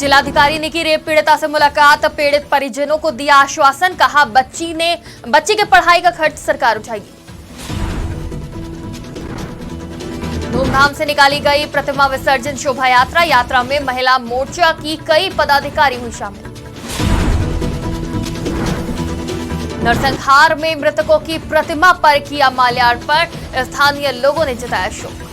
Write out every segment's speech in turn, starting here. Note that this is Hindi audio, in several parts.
जिलाधिकारी ने की रेप पीड़िता से मुलाकात, पीड़ित परिजनों को दिया आश्वासन, कहा बच्ची के पढ़ाई का खर्च सरकार उठाएगी। धूमधाम से निकाली गई प्रतिमा विसर्जन शोभा यात्रा, यात्रा में महिला मोर्चा की कई पदाधिकारी हुई शामिल। नरसंहार में मृतकों की प्रतिमा पर किया माल्यार्पण, स्थानीय लोगों ने जताया शोक।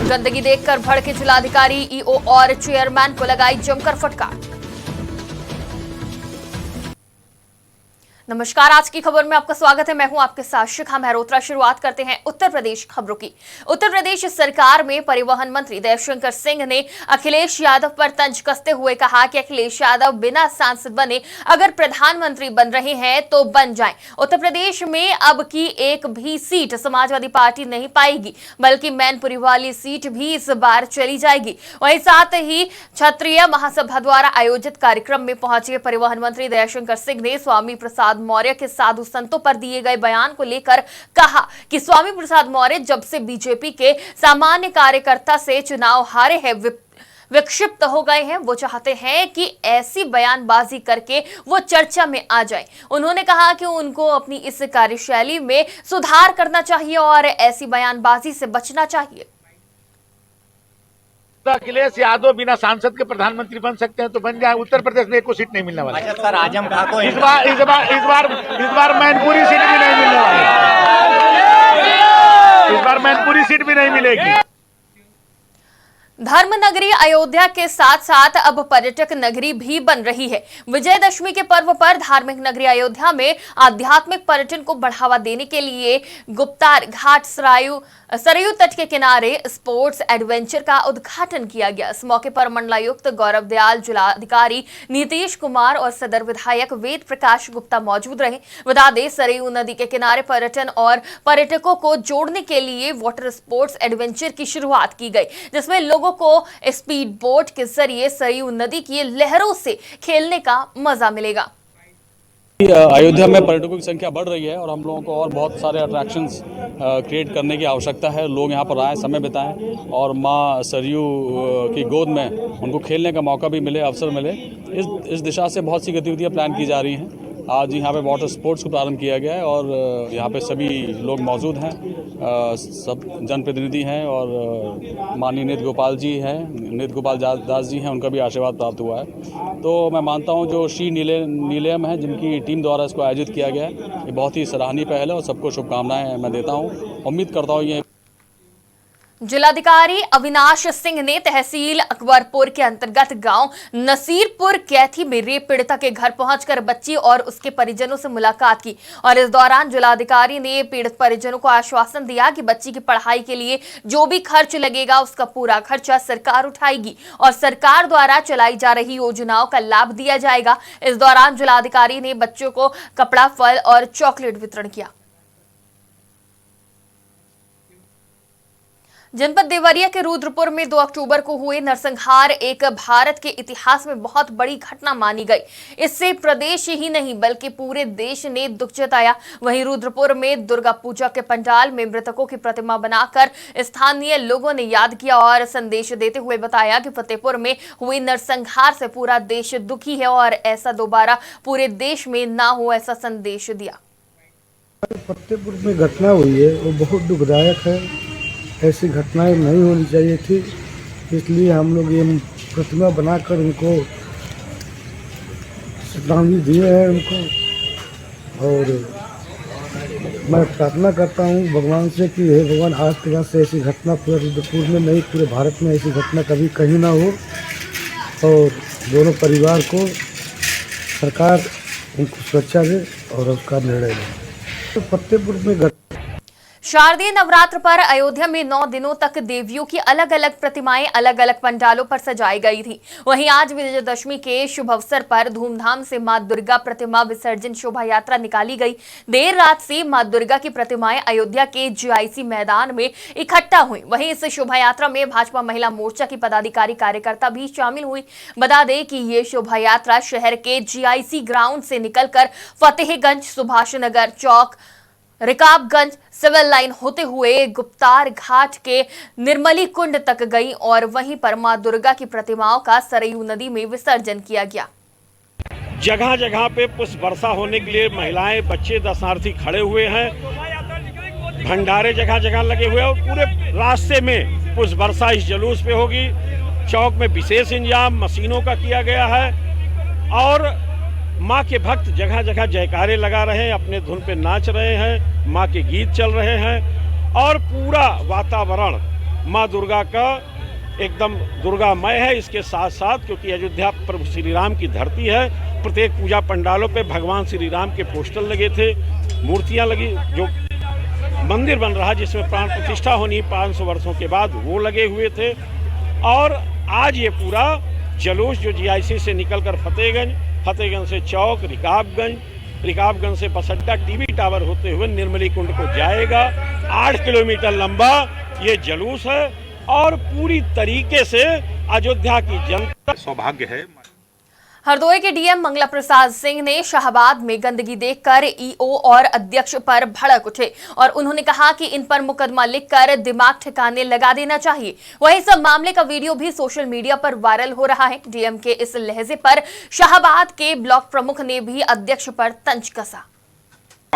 गंदगी देखकर भड़के जिलाधिकारी, ईओ और चेयरमैन को लगाई जमकर फटकार। नमस्कार, आज की खबर में आपका स्वागत है। मैं हूं आपके साथ शिखा मेहरोत्रा। शुरुआत करते हैं उत्तर प्रदेश खबरों की। उत्तर प्रदेश सरकार में परिवहन मंत्री देवशंकर सिंह ने अखिलेश यादव पर तंज कसते हुए कहा कि अखिलेश यादव बिना सांसद बने अगर प्रधानमंत्री बन रहे हैं तो बन जाएं। उत्तर प्रदेश में अब की एक भी सीट समाजवादी पार्टी नहीं पाएगी, बल्कि मैनपुरी वाली सीट भी इस बार चली जाएगी। वहीं साथ ही क्षत्रिय महासभा द्वारा आयोजित कार्यक्रम में पहुंचे परिवहन मंत्री देवशंकर सिंह ने स्वामी प्रसाद मौर्य के साधु संतों पर दिए गए बयान को लेकर कहा कि स्वामी प्रसाद मौर्य जब से बीजेपी के सामान्य कार्यकर्ता से चुनाव हारे हैं, विक्षिप्त हो गए हैं। वो चाहते हैं कि ऐसी बयानबाजी करके वो चर्चा में आ जाए। उन्होंने कहा कि उनको अपनी इस कार्यशैली में सुधार करना चाहिए और ऐसी बयानबाजी से बचना चाहिए। अखिलेश यादव बिना सांसद के प्रधानमंत्री बन सकते हैं तो बन जाए। उत्तर प्रदेश में एक को सीट नहीं मिलने वाली। अच्छा सर, आजम खां को इस बार मैनपुरी सीट भी नहीं मिलने वाली। इस बार मैनपुरी सीट भी नहीं मिलेगी। धर्म नगरी अयोध्या के साथ साथ अब पर्यटक नगरी भी बन रही है। विजयदशमी के पर्व पर धार्मिक नगरी अयोध्या में आध्यात्मिक पर्यटन को बढ़ावा देने के लिए गुप्तार घाट सरयू तट के किनारे स्पोर्ट्स एडवेंचर का उद्घाटन किया गया। इस मौके पर मंडलायुक्त गौरव दयाल, जिलाधिकारी नीतीश कुमार और सदर विधायक वेद प्रकाश गुप्ता मौजूद रहे। बता दें, सरयू नदी के किनारे पर्यटन और पर्यटकों को जोड़ने के लिए वाटर स्पोर्ट्स एडवेंचर की शुरुआत की गई, जिसमें लोगों को स्पीड बोट के जरिए सरयू नदी की लहरों से खेलने का मजा मिलेगा। अयोध्या में पर्यटकों की संख्या बढ़ रही है और हम लोगों को और बहुत सारे अट्रैक्शंस क्रिएट करने की आवश्यकता है। लोग यहाँ पर आएँ, समय बिताएं और माँ सरयू की गोद में उनको खेलने का मौका भी मिले, अवसर मिले। इस दिशा से बहुत सी गतिविधियाँ प्लान की जा रही हैं। आज यहाँ पे वाटर स्पोर्ट्स को प्रारंभ किया गया है और यहाँ पे सभी लोग मौजूद हैं, सब जनप्रतिनिधि हैं और माननीय नित्य गोपाल दास जी हैं, उनका भी आशीर्वाद प्राप्त हुआ है। तो मैं मानता हूँ जो श्री नीलयम है, जिनकी टीम द्वारा इसको आयोजित किया गया है, ये बहुत ही सराहनीय पहल है और सबको शुभकामनाएं मैं देता हूँ। उम्मीद करता हूँ ये जिलाधिकारी अविनाश सिंह ने तहसील अकबरपुर के अंतर्गत गांव नसीरपुर कैथी में रेप पीड़िता के घर पहुंचकर बच्ची और उसके परिजनों से मुलाकात की और इस दौरान जिलाधिकारी ने पीड़ित परिजनों को आश्वासन दिया कि बच्ची की पढ़ाई के लिए जो भी खर्च लगेगा उसका पूरा खर्चा सरकार उठाएगी और सरकार द्वारा चलाई जा रही योजनाओं का लाभ दिया जाएगा। इस दौरान जिलाधिकारी ने बच्चों को कपड़ा, फल और चॉकलेट वितरण किया। जनपद देवरिया के रुद्रपुर में 2 अक्टूबर को हुए नरसंहार एक भारत के इतिहास में बहुत बड़ी घटना मानी गई। इससे प्रदेश ही नहीं बल्कि पूरे देश ने दुख जताया। वहीं रुद्रपुर में दुर्गा पूजा के पंडाल में मृतकों की प्रतिमा बनाकर स्थानीय लोगों ने याद किया और संदेश देते हुए बताया कि फतेहपुर में हुए नरसंहार से पूरा देश दुखी है और ऐसा दोबारा पूरे देश में ना हो, ऐसा संदेश दिया। फतेहपुर में घटना हुई है वो बहुत दुखदायक है। ऐसी घटनाएं नहीं होनी चाहिए थी, इसलिए हम लोग ये प्रतिमा बनाकर उनको श्रद्धांजलि दिए हैं उनको। और मैं प्रार्थना करता हूँ भगवान से कि हे भगवान, आज के बाद से ऐसी घटना पूरे रुद्रपुर में नहीं, पूरे भारत में ऐसी घटना कभी कहीं ना हो और दोनों परिवार को सरकार उनको सुरक्षा दे और उसका निर्णय ले। तो फतेहपुर में शारदीय नवरात्र पर अयोध्या में 9 दिनों तक देवियों की अलग अलग प्रतिमाएं अलग अलग पंडालों पर सजाई गई थी। वहीं आज विजयदशमी के शुभ अवसर पर धूमधाम से मां दुर्गा प्रतिमा विसर्जन शोभा यात्रा निकाली गई। देर रात से मां दुर्गा की प्रतिमाएं अयोध्या के जीआईसी मैदान में इकट्ठा हुई। वहीं इस शोभा यात्रा में भाजपा महिला मोर्चा की पदाधिकारी कार्यकर्ता भी शामिल हुई। बता दें कि ये शोभा यात्रा शहर के जीआईसी ग्राउंड से निकलकर फतेहगंज, सुभाष नगर चौक, रिकाबगंज सिविल लाइन होते हुए गुप्तार घाट के निर्मली कुंड तक गई और वहीं पर मां दुर्गा की प्रतिमाओं का सरयू नदी में विसर्जन किया गया। जगह जगह पे पुष्प वर्षा होने के लिए महिलाएं, बच्चे, दर्शनार्थी खड़े हुए हैं। भंडारे जगह जगह लगे हुए हैं और पूरे रास्ते में पुष्प वर्षा इस जुलूस पे होगी। चौक में विशेष इंतजाम मशीनों का किया गया है और माँ के भक्त जगह जगह जयकारे लगा रहे हैं, अपने धुन पे नाच रहे हैं, माँ के गीत चल रहे हैं और पूरा वातावरण माँ दुर्गा का एकदम दुर्गामय है। इसके साथ साथ क्योंकि अयोध्या प्रभु श्री राम की धरती है, प्रत्येक पूजा पंडालों पे भगवान श्री राम के पोस्टर लगे थे, मूर्तियां लगी, जो मंदिर बन रहा जिसमें प्राण प्रतिष्ठा होनी 500 वर्षों के बाद वो लगे हुए थे। और आज ये पूरा जुलूस जो जीआईसी से निकलकर फतेहगंज से चौक, रिकाबगंज से बस अड्डा, टीवी टावर होते हुए निर्मली कुंड को जाएगा। 8 किलोमीटर लंबा ये जुलूस है और पूरी तरीके से अयोध्या की जनता सौभाग्य है। हरदोई के डीएम मंगला प्रसाद सिंह ने शाहबाद में गंदगी देखकर ईओ और अध्यक्ष पर भड़क उठे और उन्होंने कहा कि इन पर मुकदमा लिखकर दिमाग ठिकाने लगा देना चाहिए। वहीं इस मामले का वीडियो भी सोशल मीडिया पर वायरल हो रहा है। डीएम के इस लहजे पर शाहबाद के ब्लॉक प्रमुख ने भी अध्यक्ष पर तंज कसा।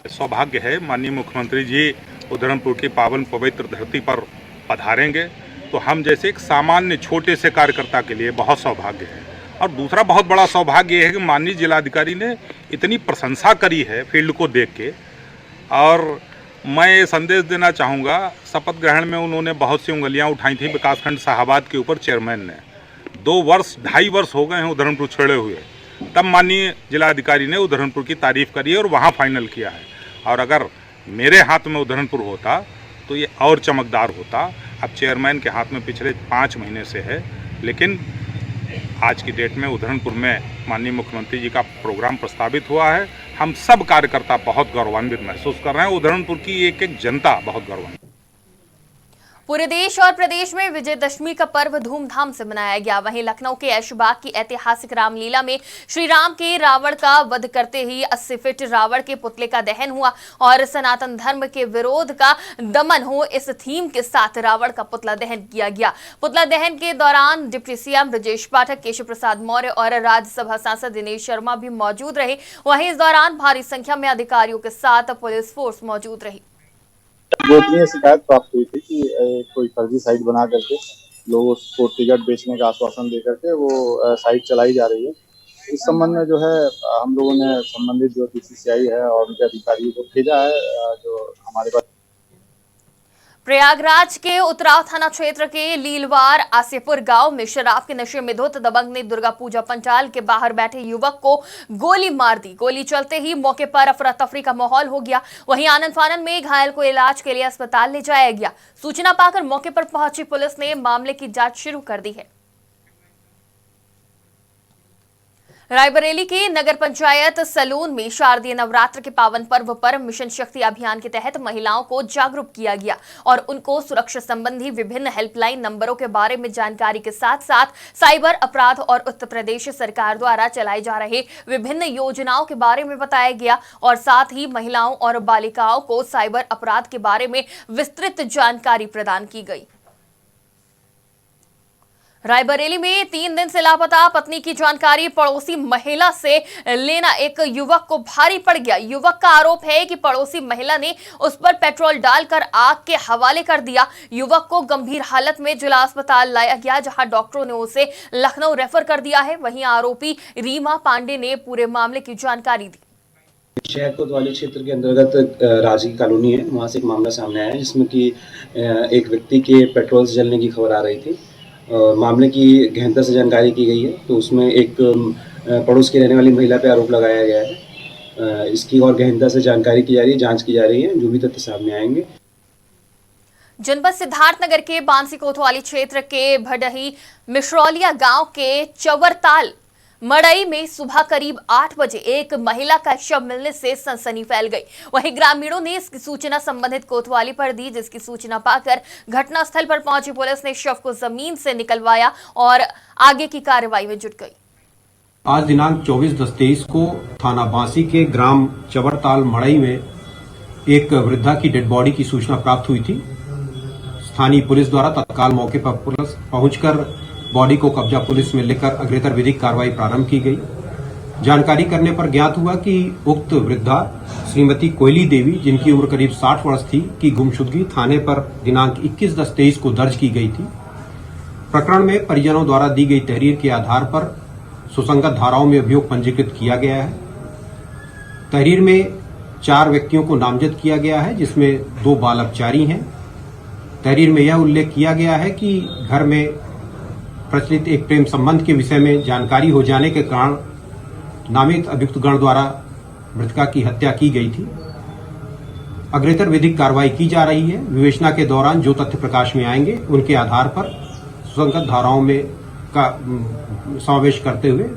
सौभाग्य है माननीय मुख्यमंत्री जी उधमपुर की पावन पवित्र धरती पर पधारेंगे तो हम जैसे एक सामान्य छोटे से कार्यकर्ता के लिए बहुत सौभाग्य है। और दूसरा बहुत बड़ा सौभाग्य यह है कि माननीय जिलाधिकारी ने इतनी प्रशंसा करी है फील्ड को देख के। और मैं ये संदेश देना चाहूँगा, शपथ ग्रहण में उन्होंने बहुत सी उंगलियां उठाई थी विकासखंड शाहबाद के ऊपर चेयरमैन ने। 2-2.5 वर्ष हो गए हैं उधमपुर छोड़े हुए, तब माननीय जिलाधिकारी ने उधमपुर की तारीफ करी और वहाँ फाइनल किया है। और अगर मेरे हाथ में उधमपुर होता तो ये और चमकदार होता। अब चेयरमैन के हाथ में पिछले 5 महीने से है, लेकिन आज की डेट में उधमपुर में माननीय मुख्यमंत्री जी का प्रोग्राम प्रस्तावित हुआ है। हम सब कार्यकर्ता बहुत गौरवान्वित महसूस कर रहे हैं। उधमपुर की एक एक जनता बहुत गौरवान्वित। पूरे देश और प्रदेश में विजयदशमी का पर्व धूमधाम से मनाया गया। वहीं लखनऊ के ऐशबाग की ऐतिहासिक रामलीला में श्री राम के रावण का वध करते ही 80 फीट रावण के पुतले का दहन हुआ और सनातन धर्म के विरोध का दमन हो, इस थीम के साथ रावण का पुतला दहन किया गया। पुतला दहन के दौरान डिप्टी सीएम ब्रजेश पाठक, केशव प्रसाद मौर्य और राज्यसभा सांसद दिनेश शर्मा भी मौजूद रहे। वहीं इस दौरान भारी संख्या में अधिकारियों के साथ पुलिस फोर्स मौजूद रही। गोपनीय शिकायत प्राप्त हुई थी कि कोई फर्जी साइट बना करके लोगों को टिकट बेचने का आश्वासन दे करके वो साइट चलाई जा रही है। इस संबंध में जो है हम लोगों ने संबंधित जो बीसीसीआई है और उनके अधिकारियों को भेजा है। जो हमारे पास प्रयागराज के उतराव थाना क्षेत्र के लीलवार आसेपुर गांव में शराब के नशे में धुत दबंग ने दुर्गा पूजा पंडाल के बाहर बैठे युवक को गोली मार दी। गोली चलते ही मौके पर अफरा तफरी का माहौल हो गया। वहीं आनंद फानन में घायल को इलाज के लिए अस्पताल ले जाया गया। सूचना पाकर मौके पर पहुंची पुलिस ने मामले की जांच शुरू कर दी है। रायबरेली के नगर पंचायत सलून में शारदीय नवरात्र के पावन पर्व पर मिशन शक्ति अभियान के तहत महिलाओं को जागरूक किया गया और उनको सुरक्षा संबंधी विभिन्न हेल्पलाइन नंबरों के बारे में जानकारी के साथ साथ साइबर अपराध और उत्तर प्रदेश सरकार द्वारा चलाई जा रही विभिन्न योजनाओं के बारे में बताया गया और साथ ही महिलाओं और बालिकाओं को साइबर अपराध के बारे में विस्तृत जानकारी प्रदान की गई। रायबरेली में 3 दिन से लापता पत्नी की जानकारी पड़ोसी महिला से लेना एक युवक को भारी पड़ गया। युवक का आरोप है कि पड़ोसी महिला ने उस पर पेट्रोल डालकर आग के हवाले कर दिया। युवक को गंभीर हालत में जिला अस्पताल लाया गया, जहां डॉक्टरों ने उसे लखनऊ रेफर कर दिया है। वहीं आरोपी रीमा पांडे ने पूरे मामले की जानकारी दी। शहर कोतवाली क्षेत्र के अंतर्गत राजी कॉलोनी है, वहाँ से एक मामला सामने आया है जिसमें कि एक व्यक्ति के पेट्रोल से जलने की खबर आ रही थी। मामले की गहनता से जानकारी की गई है तो उसमें एक पड़ोस की रहने वाली महिला पे आरोप लगाया गया है। इसकी और गहनता से जानकारी की जा रही है, जांच की जा रही है, जो भी तथ्य सामने आएंगे। जनपद सिद्धार्थनगर के बांसी कोतवाली क्षेत्र के भडही मिश्रौलिया गांव के चवरताल मड़ई में सुबह करीब 8 बजे एक महिला का शव मिलने से सनसनी फैल गई। वहीं ग्रामीणों ने इसकी सूचना संबंधित कोतवाली पर दी, जिसकी सूचना पाकर घटनास्थल पर पहुंची पुलिस ने शव को जमीन से निकलवाया और आगे की कार्रवाई में जुट गई। आज दिनांक 24/10/23 को थाना बांसी के ग्राम चवरताल मड़ई में एक वृद्धा की डेड बॉडी की सूचना प्राप्त हुई थी। स्थानीय पुलिस द्वारा तत्काल मौके पर पुलिस पहुंचकर बॉडी को कब्जा पुलिस में लेकर अग्रेतर विधिक कार्रवाई प्रारंभ की गई। जानकारी करने पर ज्ञात हुआ कि उक्त वृद्धा श्रीमती कोयली देवी, जिनकी उम्र करीब 60 वर्ष थी, की गुमशुदगी थाने पर दिनांक 21/10/23 को दर्ज की गई थी। प्रकरण में परिजनों द्वारा दी गई तहरीर के आधार पर सुसंगत धाराओं में अभियोग पंजीकृत किया गया है। तहरीर में 4 व्यक्तियों को नामजद किया गया है, जिसमें 2 बाल अपचारी हैं। तहरीर में यह उल्लेख किया गया है कि घर में प्रचलित एक प्रेम संबंध के विषय में जानकारी हो जाने के कारण नामित अभियुक्त गण द्वारा मृतका की हत्या की गई थी। अग्रेतर विधिक कार्रवाई की जा रही है। विवेचना के दौरान जो तथ्य प्रकाश में आएंगे उनके आधार पर सुसंगत धाराओं में का समावेश करते हुए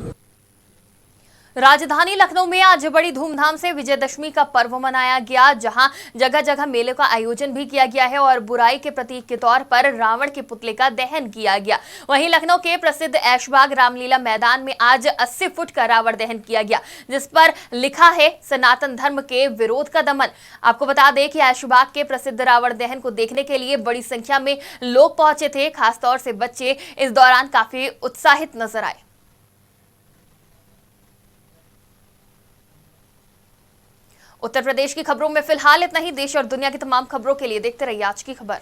राजधानी लखनऊ में आज बड़ी धूमधाम से विजयदशमी का पर्व मनाया गया, जहां जगह जगह मेले का आयोजन भी किया गया है और बुराई के प्रतीक के तौर पर रावण के पुतले का दहन किया गया। वहीं लखनऊ के प्रसिद्ध ऐशबाग रामलीला मैदान में आज 80 फुट का रावण दहन किया गया, जिस पर लिखा है सनातन धर्म के विरोध का दमन। आपको बता दें कि ऐशबाग के प्रसिद्ध रावण दहन को देखने के लिए बड़ी संख्या में लोग पहुंचे थे। खासतौर से बच्चे इस दौरान काफी उत्साहित नजर आए। उत्तर प्रदेश की खबरों में फिलहाल इतना ही। देश और दुनिया की तमाम खबरों के लिए देखते रहिए आज की खबर।